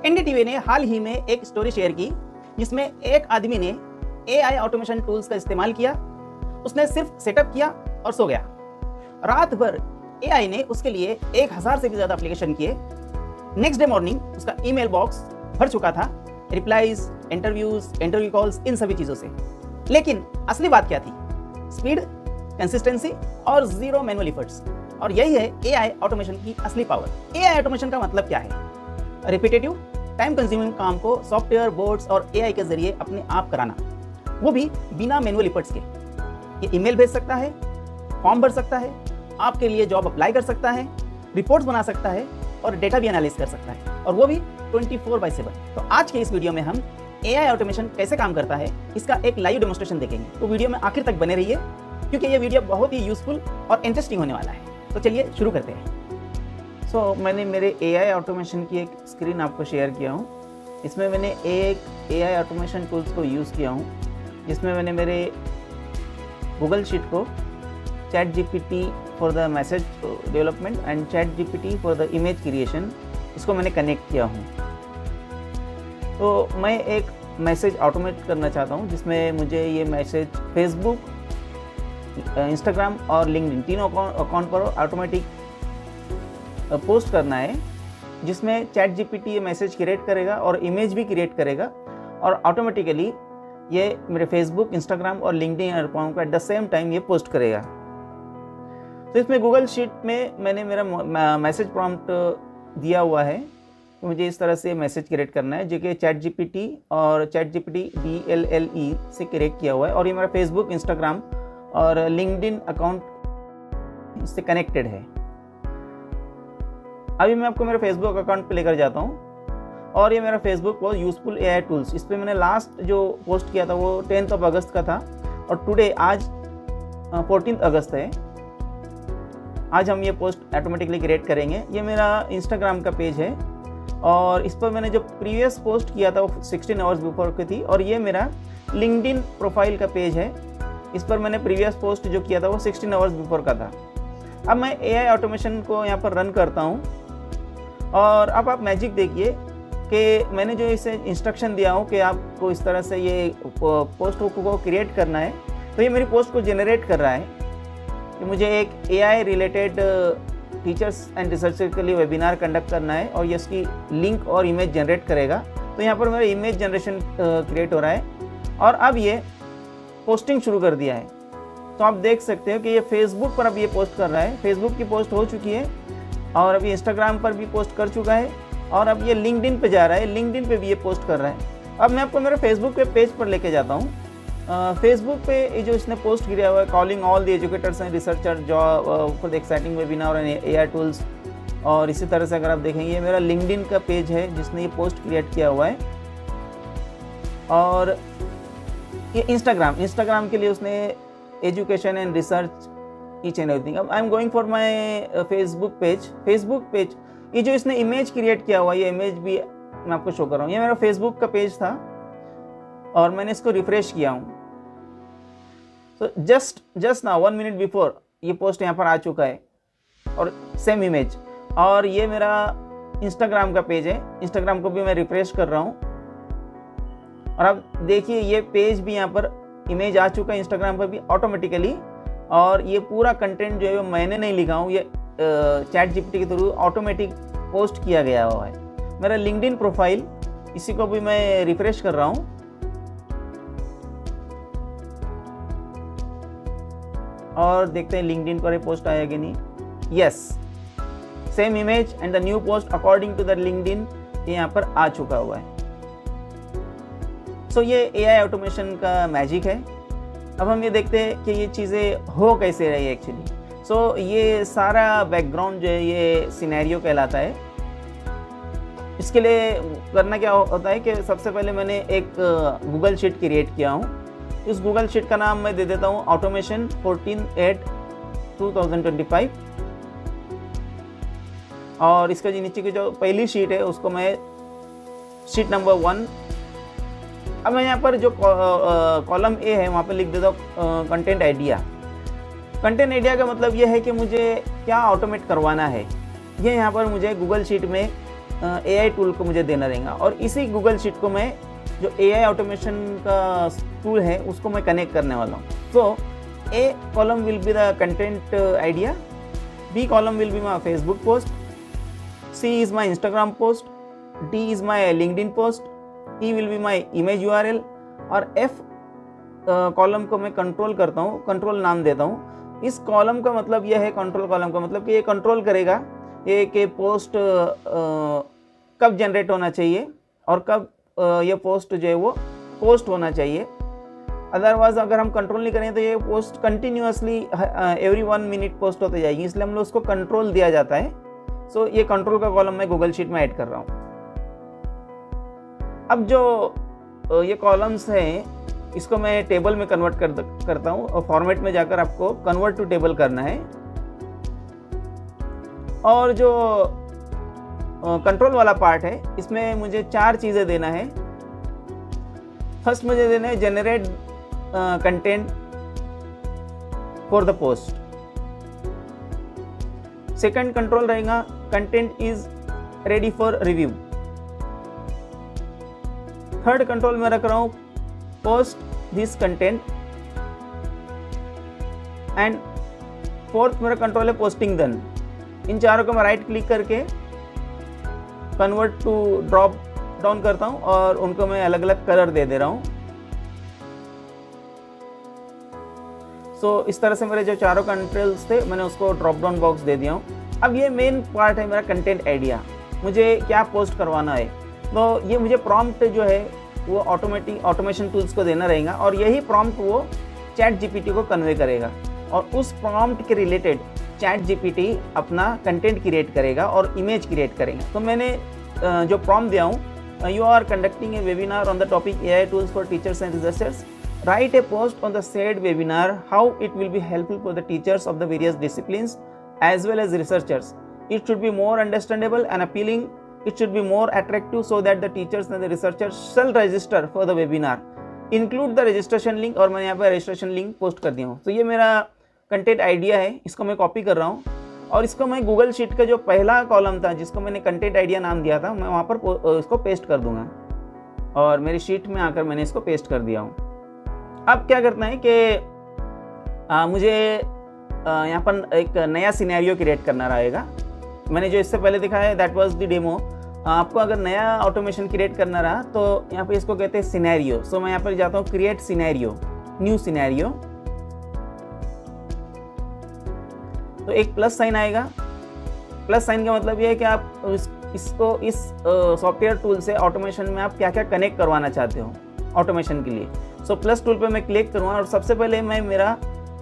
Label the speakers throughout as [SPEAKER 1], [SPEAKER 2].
[SPEAKER 1] NDTV ने हाल ही में एक स्टोरी शेयर की जिसमें एक आदमी ने एआई ऑटोमेशन टूल्स का इस्तेमाल किया। उसने सिर्फ सेटअप किया और सो गया। रात भर एआई ने उसके लिए 1000 से भी ज़्यादा एप्लीकेशन किए। नेक्स्ट डे मॉर्निंग उसका ईमेल बॉक्स भर चुका था, रिप्लाईज, इंटरव्यू कॉल्स, इन सभी चीज़ों से। लेकिन असली बात क्या थी? स्पीड, कंसिस्टेंसी और जीरो मैनुअल एफर्ट्स। और यही है एआई ऑटोमेशन की असली पावर। एआई ऑटोमेशन का मतलब क्या है? रिपीटेटिव, टाइम कंज्यूमिंग काम को सॉफ्टवेयर, बोर्ड्स और एआई के जरिए अपने आप कराना, वो भी बिना मैनुअल एफर्ट्स के। ये ईमेल भेज सकता है, फॉर्म भर सकता है, आपके लिए जॉब अप्लाई कर सकता है, रिपोर्ट्स बना सकता है और डेटा भी एनालिसिस कर सकता है, और वो भी 24/7। तो आज के इस वीडियो में हम एआई ऑटोमेशन कैसे काम करता है इसका एक लाइव डेमोंस्ट्रेशन देखेंगे। तो वीडियो में आखिर तक बने रहिए क्योंकि ये वीडियो बहुत ही यूजफुल और इंटरेस्टिंग होने वाला है। तो चलिए शुरू करते हैं।
[SPEAKER 2] मैंने मेरे एआई ऑटोमेशन की एक स्क्रीन आपको शेयर किया हूँ। इसमें मैंने एक एआई ऑटोमेशन टूल्स को यूज़ किया हूँ, जिसमें मैंने मेरे गूगल शीट को chat GPT for the message development and chat GPT for the image creation, इसको मैंने कनेक्ट किया हूँ। तो मैं एक मैसेज ऑटोमेट करना चाहता हूँ जिसमें मुझे ये मैसेज फेसबुक, इंस्टाग्राम और लिंक्डइन तीनों अकाउंट पर ऑटोमेटिक पोस्ट करना है, जिसमें चैट जीपीटी ये मैसेज क्रिएट करेगा और इमेज भी क्रिएट करेगा और ऑटोमेटिकली ये मेरे फेसबुक, इंस्टाग्राम और लिंक्डइन अकाउंट को एट द सेम टाइम ये पोस्ट करेगा। तो इसमें गूगल शीट में मैंने मेरा मैसेज प्रॉम्प्ट दिया हुआ है कि मुझे इस तरह से मैसेज क्रिएट करना है, जो कि चैट जीपीटी और चैट जीपीटी DLLE से क्रिएट किया हुआ है, और ये मेरा फेसबुक, इंस्टाग्राम और लिंक्डइन अकाउंट इससे कनेक्टेड है। अभी मैं आपको मेरे फेसबुक अकाउंट पे लेकर जाता हूँ, और ये मेरा फेसबुक वो यूजफुल एआई टूल्स, इस पर मैंने लास्ट जो पोस्ट किया था वो 10 अगस्त का था, और टुडे आज 14 अगस्त है। आज हम ये पोस्ट ऑटोमेटिकली क्रिएट करेंगे। ये मेरा इंस्टाग्राम का पेज है, और इस पर मैंने जो प्रीवियस पोस्ट किया था वो 16 आवर्स बिफोर की थी, और ये मेरा लिंक्डइन प्रोफाइल का पेज है। इस पर मैंने प्रीवियस पोस्ट जो किया था वो 16 आवर्स बिफोर का था। अब मैं एआई ऑटोमेशन को यहाँ पर रन करता हूँ, और अब आप मैजिक देखिए कि मैंने जो इसे इंस्ट्रक्शन दिया हूँ कि आपको इस तरह से ये पोस्ट को क्रिएट करना है, तो ये मेरी पोस्ट को जनरेट कर रहा है कि मुझे एक AI related teachers and researcher के लिए वेबिनार कंडक्ट करना है, और ये इसकी लिंक और इमेज जनरेट करेगा। तो यहाँ पर मेरा इमेज जनरेशन क्रिएट हो रहा है, और अब ये पोस्टिंग शुरू कर दिया है। तो आप देख सकते हो कि ये फेसबुक पर अब ये पोस्ट कर रहा है। फेसबुक की पोस्ट हो चुकी है, और अभी इंस्टाग्राम पर भी पोस्ट कर चुका है, और अब ये लिंक्डइन पे जा रहा है, लिंक्डइन पे भी ये पोस्ट कर रहा है। अब मैं आपको मेरे फेसबुक पे पेज पर लेके जाता हूँ। फेसबुक पे ये जो इसने पोस्ट किया हुआ है, calling all the educators and researcher job for the exciting webinar and AI tools, और इसी तरह से अगर आप देखेंगे ये मेरा लिंक्डइन का पेज है जिसने ये पोस्ट क्रिएट किया हुआ है। और ये इंस्टाग्राम के लिए उसने education and research each and everything. अब I'm going for my Facebook page. ये जो इसने इमेज क्रिएट किया हुआ है, ये इमेज भी मैं आपको शो कर रहा हूँ। ये मेरा फेसबुक का पेज था, और मैंने इसको रिफ्रेश किया हूँ। तो जस्ट ना 1 मिनट बिफोर ये पोस्ट यहाँ पर आ चुका है, और सेम इमेज। और ये मेरा इंस्टाग्राम का पेज है, इंस्टाग्राम को भी मैं रिफ्रेश कर रहा हूँ, और अब देखिए ये पेज भी यहाँ पर इमेज आ चुका है इंस्टाग्राम पर भी ऑटोमेटिकली। और ये पूरा कंटेंट जो है वो मैंने नहीं लिखा हूँ, ये चैट जीपीटी के थ्रू ऑटोमेटिक पोस्ट किया गया हुआ है। मेरा लिंक्डइन प्रोफाइल, इसी को भी मैं रिफ्रेश कर रहा हूँ, और देखते हैं लिंक्डइन पर ये पोस्ट आया कि नहीं। Yes, same image and the new post according to the LinkedIn ये यहाँ पर आ चुका हुआ है। सो ये एआई ऑटोमेशन का मैजिक है। अब हम ये देखते हैं कि ये चीज़ें हो कैसे रही है एक्चुअली। सो ये सारा बैकग्राउंड जो है ये सिनेरियो कहलाता है। इसके लिए करना क्या होता है कि सबसे पहले मैंने एक गूगल शीट क्रिएट किया हूँ। इस गूगल शीट का नाम मैं दे देता हूँ ऑटोमेशन 14/8/2025, और इसका जो नीचे की जो पहली शीट है उसको मैं शीट नंबर 1। अब मैं यहाँ पर जो कॉलम ए है वहाँ पर लिख देता हूँ कंटेंट आइडिया। कंटेंट आइडिया का मतलब ये है कि मुझे क्या ऑटोमेट करवाना है। ये यहाँ पर मुझे गूगल शीट में AI टूल को मुझे देना रहेगा और इसी गूगल शीट को मैं जो AI ऑटोमेशन का टूल है उसको मैं कनेक्ट करने वाला हूँ। सो A column will be the content idea, B column will be my Facebook post, C is my Instagram post, D is my LinkedIn post, E will be my image URL और F column को मैं control करता हूँ, control नाम देता हूँ। इस column का मतलब यह है, कंट्रोल कॉलम का मतलब कि ये कंट्रोल करेगा ये कि पोस्ट कब जनरेट होना चाहिए और कब ये पोस्ट जो है वो पोस्ट होना चाहिए। अदरवाइज अगर हम कंट्रोल नहीं करें तो ये post continuously every 1 minute post होते जाएगी, इसलिए हम लोग उसको कंट्रोल दिया जाता है। सो ये कंट्रोल का कॉलम मैं गूगल शीट में ऐड कर रहा हूँ। अब जो ये कॉलम्स हैं इसको मैं टेबल में कन्वर्ट करता हूँ और फॉर्मेट में जाकर आपको कन्वर्ट टू टेबल करना है। और जो कंट्रोल वाला पार्ट है इसमें मुझे 4 चीज़ें देना है। फर्स्ट मुझे देना है generate content for the post. Second control रहेगा content is ready for review. Third control में रख रहा हूं post this content and fourth मेरा कंट्रोल है पोस्टिंग डन। इन चारों को मैं राइट क्लिक करके कन्वर्ट टू ड्रॉप डाउन करता हूं और उनको मैं अलग अलग कलर दे रहा हूं। सो इस तरह से मेरे जो चारों कंट्रोल्स थे मैंने उसको ड्रॉप डाउन बॉक्स दे दिया हूँ। अब ये मेन पार्ट है मेरा कंटेंट आइडिया, मुझे क्या पोस्ट करवाना है। तो ये मुझे प्रॉम्प्ट जो है वो ऑटोमेशन टूल्स को देना रहेगा और यही प्रॉम्प्ट वो चैट जीपीटी को कन्वे करेगा और उस प्रॉम्प्ट के रिलेटेड चैट जीपीटी अपना कंटेंट क्रिएट करेगा और इमेज क्रिएट करेगा। तो मैंने जो प्रॉम्प्ट दिया हूँ, you are conducting a webinar on the topic AI tools for teachers and researchers. Write a post on the said webinar how it will be helpful for the teachers of the various disciplines as well as researchers. It should be more understandable and appealing. It should be more attractive so that the teachers and the researchers shall register for the webinar. Include the registration link और मैंने यहाँ पर registration link post कर दिया हूँ। तो ये मेरा कंटेंट आइडिया है, इसको मैं कॉपी कर रहा हूँ और इसको मैं गूगल शीट का जो पहला कॉलम था जिसको मैंने कंटेंट आइडिया नाम दिया था मैं वहाँ पर इसको पेस्ट कर दूंगा और मेरी शीट में आकर मैंने इसको पेस्ट कर दिया हूँ। अब क्या करना है कि मुझे यहाँ पर एक नया सिनेरियो क्रिएट करना रहेगा। मैंने जो इससे पहले दिखाया है दैट वाज द डेमो। आपको अगर नया ऑटोमेशन क्रिएट करना रहा तो यहाँ पे इसको कहते हैं सिनेरियो। सो मैं यहाँ पर जाता हूँ क्रिएट सिनेरियो, न्यू सिनेरियो। तो एक प्लस साइन आएगा। प्लस साइन का मतलब ये है कि आप इसको इस सॉफ्टवेयर टूल से ऑटोमेशन में आप क्या क्या कनेक्ट करवाना चाहते हो ऑटोमेशन के लिए। सो प्लस टूल पे मैं क्लिक करूँगा और सबसे पहले मैं मेरा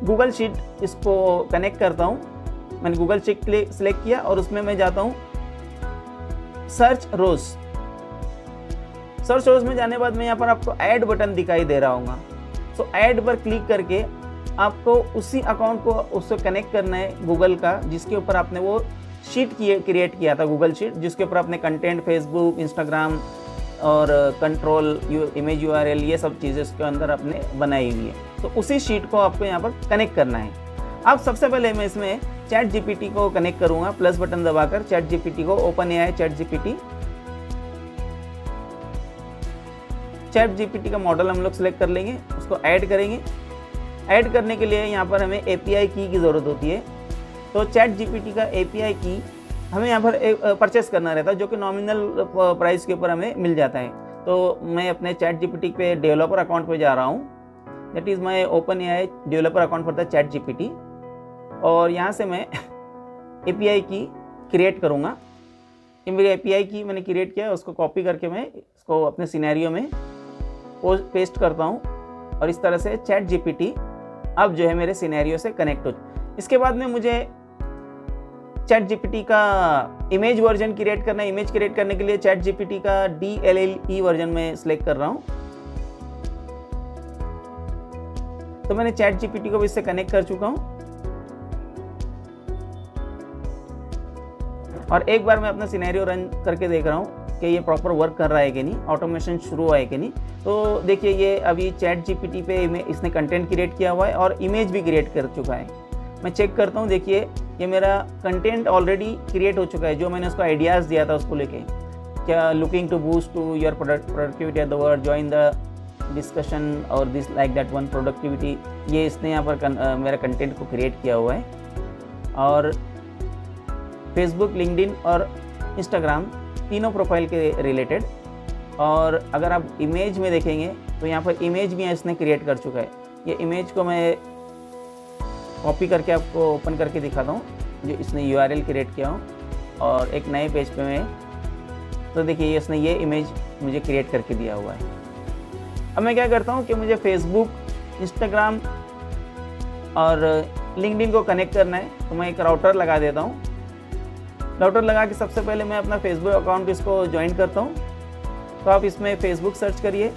[SPEAKER 2] गूगल शीट इसको कनेक्ट करता हूँ। मैंने गूगल शीट सिलेक्ट किया और उसमें मैं जाता हूँ सर्च रोज। सर्च रोज में जाने के बाद मैं यहाँ पर आपको ऐड बटन दिखाई दे रहा हूँगा। सो ऐड पर क्लिक करके आपको उसी अकाउंट को उससे कनेक्ट करना है गूगल का जिसके ऊपर आपने वो शीट क्रिएट किया था, गूगल शीट जिसके ऊपर आपने कंटेंट फेसबुक, इंस्टाग्राम और कंट्रोल इमेज URL ये सब चीज़ें इसके अंदर आपने बनाई हुई है। तो उसी शीट को आपको यहाँ पर कनेक्ट करना है। अब सबसे पहले मैं इसमें चैट जीपीटी को कनेक्ट करूँगा, प्लस बटन दबाकर चैट जीपीटी को, OpenAI चैट जीपीटी का मॉडल हम लोग सेलेक्ट कर लेंगे, उसको ऐड करेंगे। ऐड करने के लिए यहाँ पर हमें API की ज़रूरत होती है। तो चैट जीपीटी का API की हमें यहाँ पर परचेस करना रहता है जो कि नॉमिनल प्राइस के ऊपर हमें मिल जाता है। तो मैं अपने चैट जीपीटी पे डेवलपर अकाउंट पे जा रहा हूँ, that is my OpenAI developer account for the chat GPT. और यहाँ से मैं API की क्रिएट करूँगा। ये मेरी API की मैंने क्रिएट किया है, उसको कॉपी करके मैं इसको अपने सिनेरियो में पेस्ट करता हूँ और इस तरह से चैट जीपीटी अब जो है मेरे सिनेरियो से कनेक्ट हो। इसके बाद में मुझे चैट जीपीटी का इमेज वर्जन क्रिएट करना है। इमेज क्रिएट करने के लिए चैट जीपीटी का DLLE वर्जन में सिलेक्ट कर रहा हूँ। तो मैंने चैट जीपीटी को भी इससे कनेक्ट कर चुका हूँ और एक बार मैं अपना सिनेरियो रन करके देख रहा हूँ कि ये प्रॉपर वर्क कर रहा है कि नहीं, ऑटोमेशन शुरू हुआ है कि नहीं। तो देखिए ये अभी चैट जीपीटी पे इसने कंटेंट क्रिएट किया हुआ है और इमेज भी क्रिएट कर चुका है। मैं चेक करता हूँ, देखिए ये मेरा कंटेंट ऑलरेडी क्रिएट हो चुका है जो मैंने उसको आइडियाज़ दिया था उसको लेके। क्या looking to boost to your productivity at the word, join the discussion और this like that one productivity, ये इसने यहाँ पर मेरा कंटेंट को क्रिएट किया हुआ है। और फेसबुक, लिंक्डइन और इंस्टाग्राम तीनों प्रोफाइल के रिलेटेड। और अगर आप इमेज में देखेंगे तो यहाँ पर इमेज भी इसने क्रिएट कर चुका है। ये इमेज को मैं कॉपी करके आपको ओपन करके दिखाता हूँ, जो इसने URL क्रिएट किया हो और एक नए पेज पे मैं, तो देखिए इसने ये इमेज मुझे क्रिएट करके दिया हुआ है। अब मैं क्या करता हूँ कि मुझे फेसबुक, इंस्टाग्राम और लिंक्डइन को कनेक्ट करना है, तो मैं एक राउटर लगा देता हूँ। राउटर लगा के सबसे पहले मैं अपना फेसबुक अकाउंट इसको ज्वाइन करता हूँ। तो आप इसमें फेसबुक सर्च करिए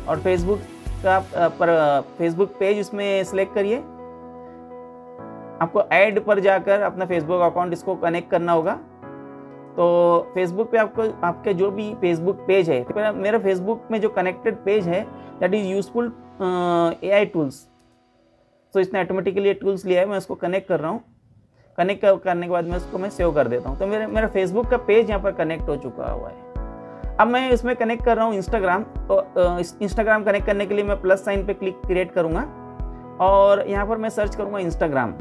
[SPEAKER 2] और फेसबुक का फेसबुक पेज इसमें सेलेक्ट करिए। आपको ऐड पर जाकर अपना फेसबुक अकाउंट इसको कनेक्ट करना होगा। तो फेसबुक पे आपको आपके जो भी फेसबुक पेज है, मेरा फेसबुक में जो कनेक्टेड पेज है that is useful AI tools, तो इसने ऑटोमेटिकली टूल्स लिया है, मैं उसको कनेक्ट कर रहा हूँ। कनेक्ट करने के बाद मैं उसको सेव कर देता हूँ। तो मेरा फेसबुक का पेज यहाँ पर कनेक्ट हो चुका हुआ है। अब मैं इसमें कनेक्ट कर रहा हूँ इंस्टाग्राम। तो इंस्टाग्राम कनेक्ट करने के लिए मैं प्लस साइन पे क्रिएट करूँगा और यहाँ पर मैं सर्च करूँगा इंस्टाग्राम।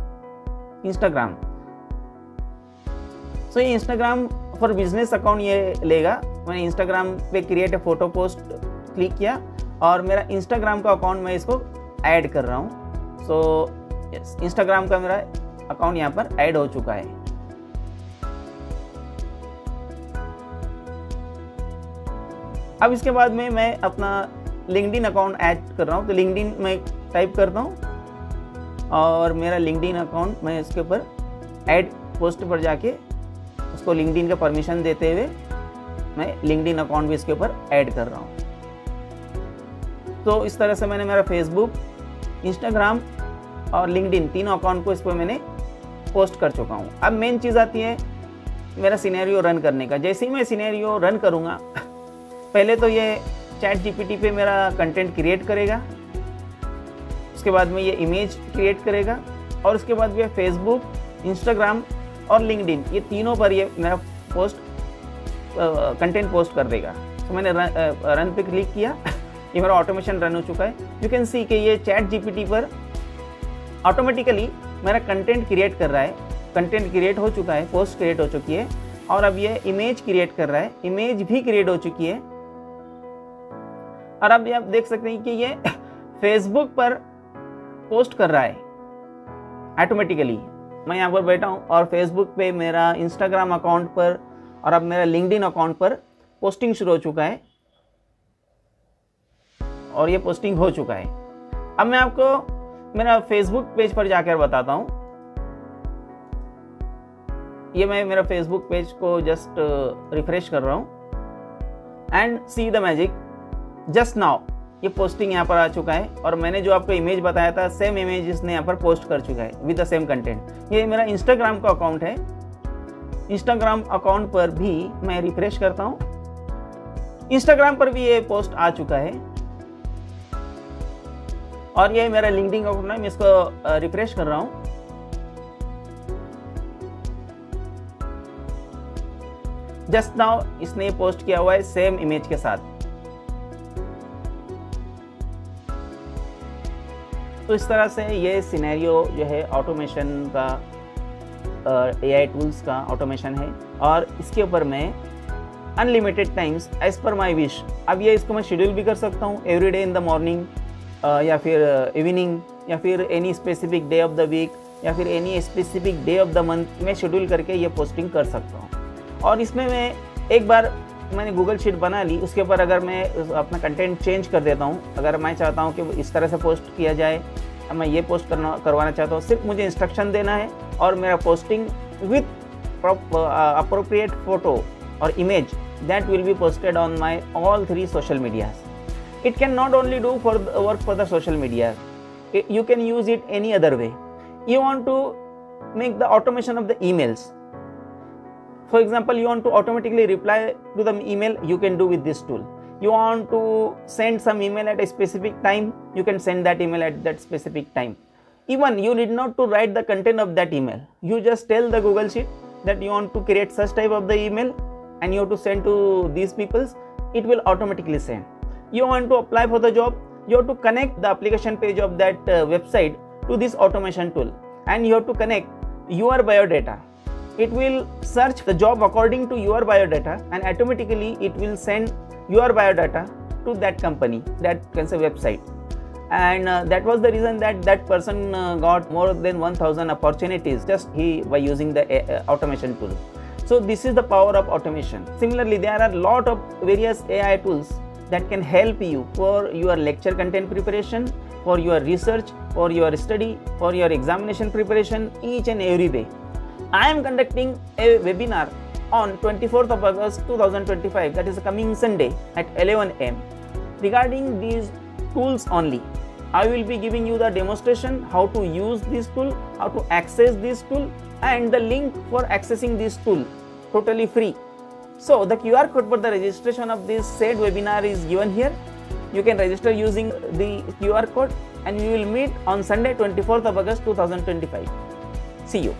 [SPEAKER 2] सो ये इंस्टाग्राम फॉर बिजनेस अकाउंट ये लेगा। मैंने इंस्टाग्राम पे create a photo post click किया और मेरा इंस्टाग्राम का अकाउंट मैं इसको ऐड कर रहा हूँ। सो यस, इंस्टाग्राम का मेरा अकाउंट यहाँ पर ऐड हो चुका है। अब इसके बाद में मैं अपना लिंक्डइन अकाउंट ऐड कर रहा हूँ। तो लिंक्डइन मैं टाइप करता हूँ और मेरा लिंक्डइन अकाउंट मैं इसके ऊपर ऐड पोस्ट पर जाके उसको लिंक्डइन का परमिशन देते हुए मैं लिंक्डइन अकाउंट भी इसके ऊपर ऐड कर रहा हूँ। तो इस तरह से मैंने मेरा फेसबुक, इंस्टाग्राम और लिंक्डइन तीनों अकाउंट को इस पर मैंने पोस्ट कर चुका हूँ। अब मेन चीज़ आती है मेरा सिनेरियो रन करने का। जैसे ही मैं सिनेरियो रन करूँगा, पहले तो ये ChatGPT पे मेरा कंटेंट क्रिएट करेगा, उसके बाद में ये इमेज क्रिएट करेगा और उसके बाद ये फेसबुक, इंस्टाग्राम और लिंक्डइन ये तीनों पर ये मेरा कंटेंट पोस्ट कर देगा। तो मैंने रन पे क्लिक किया, ये मेरा ऑटोमेशन रन हो चुका है। यू कैन सी कि ये ChatGPT पर ऑटोमेटिकली मेरा कंटेंट क्रिएट कर रहा है। कंटेंट क्रिएट हो चुका है, पोस्ट क्रिएट हो चुकी है और अब ये इमेज क्रिएट कर रहा है, इमेज भी क्रिएट हो चुकी है। और अब ये आप देख सकते हैं कि ये फेसबुक पर पोस्ट कर रहा है ऑटोमेटिकली। मैं यहाँ पर बैठा हूँ और फेसबुक पे, मेरा इंस्टाग्राम अकाउंट पर और अब मेरा लिंक्डइन अकाउंट पर पोस्टिंग शुरू हो चुका है और ये पोस्टिंग हो चुका है। अब मैं आपको मेरा फेसबुक पेज पर जाकर बताता हूँ। ये मैं मेरा फेसबुक पेज को जस्ट रिफ्रेश कर रहा हूँ and see the magic, just now ये पोस्टिंग यहाँ पर आ चुका है और मैंने जो आपको इमेज बताया था सेम इमेज इसने यहाँ पर पोस्ट कर चुका है विद द सेम कंटेंट। ये मेरा इंस्टाग्राम का अकाउंट है। इंस्टाग्राम अकाउंट पर भी मैं रिफ्रेश करता हूँ, इंस्टाग्राम पर भी ये पोस्ट आ चुका है और ये मेरा लिंक्डइन अकाउंट है। मैं इसको रिफ्रेश कर रहा हूँ। जस्ट नाउ इसने पोस्ट किया हुआ है सेम इमेज के साथ। तो इस तरह से ये सिनेरियो जो है ऑटोमेशन का, AI टूल्स का ऑटोमेशन है और इसके ऊपर मैं unlimited times as per my wish, अब ये इसको मैं शेड्यूल भी कर सकता हूँ every day in the morning या फिर इवनिंग या फिर any specific day of the week या फिर any specific day of the month में शेड्यूल करके ये पोस्टिंग कर सकता हूँ। और इसमें मैं एक बार मैंने गूगल शीट बना ली, उसके ऊपर अगर मैं अपना कंटेंट चेंज कर देता हूँ, अगर मैं चाहता हूँ कि इस तरह से पोस्ट किया जाए, अब मैं ये पोस्ट करवाना चाहता हूँ, सिर्फ मुझे इंस्ट्रक्शन देना है और मेरा पोस्टिंग विथ अप्रोप्रिएट फोटो और image that will be posted on my all 3 social medias. It can not only do for the work for the social media, you can use it any other way. You want to make the automation of the emails. For example, you want to automatically reply to the email, you can do with this tool. You want to send some email at a specific time, you can send that email at that specific time. Even you need not to write the content of that email. You just tell the Google Sheet that you want to create such type of the email and you have to send to these peoples, it will automatically send. You want to apply for the job, you have to connect the application page of that website to this automation tool, and you have to connect your biodata. It will search the job according to your biodata, and automatically it will send your biodata to that company, that can say website. And that was the reason that that person got more than 1000 opportunities just by using the automation tool. So this is the power of automation. Similarly, there are a lot of various AI tools that can help you for your lecture content preparation, for your research, for your study, for your examination preparation, each and every way. I am conducting a webinar on 24th of August 2025, that is coming Sunday at 11 am, regarding these tools only. I will be giving you the demonstration how to use this tool, how to access this tool, and the link for accessing this tool totally free. So the QR code for the registration of this said webinar is given here. You can register using the QR code, and we will meet on Sunday 24th of August 2025. See you.